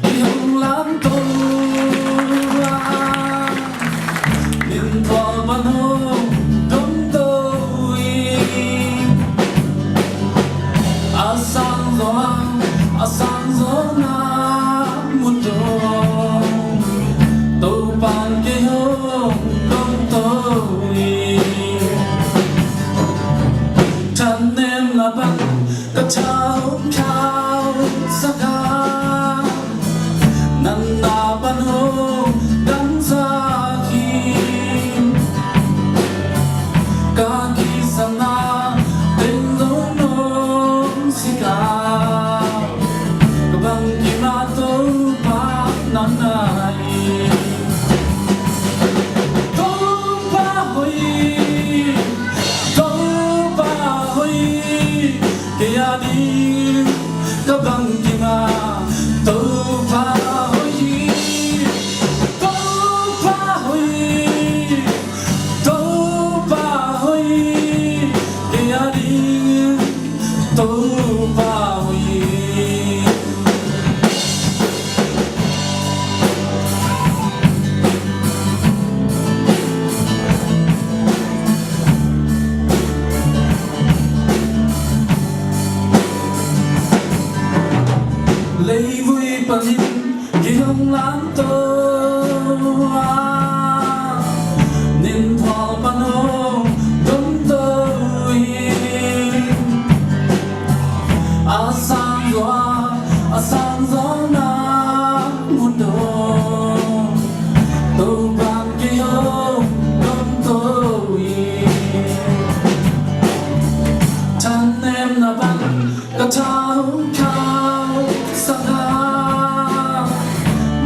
đi hông lãng tôi nhìn vào ban hôm đông tôi asang gió na muốn đông tôi ban cái hôm đông tôi thân em là bạn các cháu khao sắc ca năn nà ban hôm đắng ra kim ca khi sana tên dấu nôn si ca bang kima to pa nanai các băng kim à tàu pha hoi để đi tàu pha hoi lấy vui bằng hình khi không lãng tôi nên vào ban hôm đông tôi asang gió na muốn đông tôi ban cái hôm đông tôi thân em là bạn các cháu khao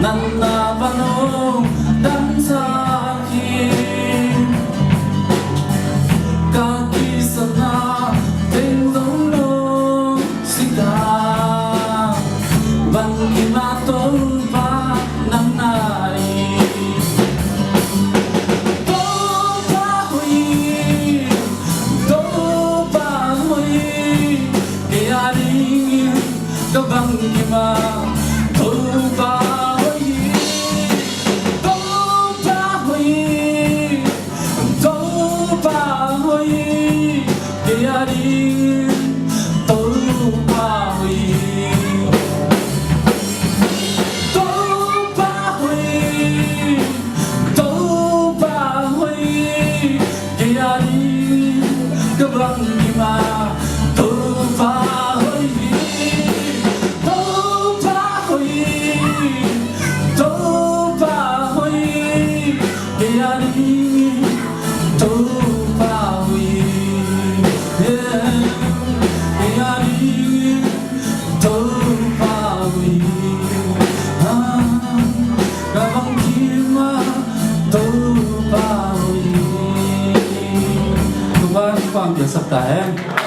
năn nà ban hôm đắng ra kim ca khi sana tên dấu nôn si ca văn kim a tôi va nắng này kia đi các văn kim a tôi va đi tôi ba huy kia đi các băng đi mà tôi ba huy kia đi tôi ba huy Vâng, sắp tới em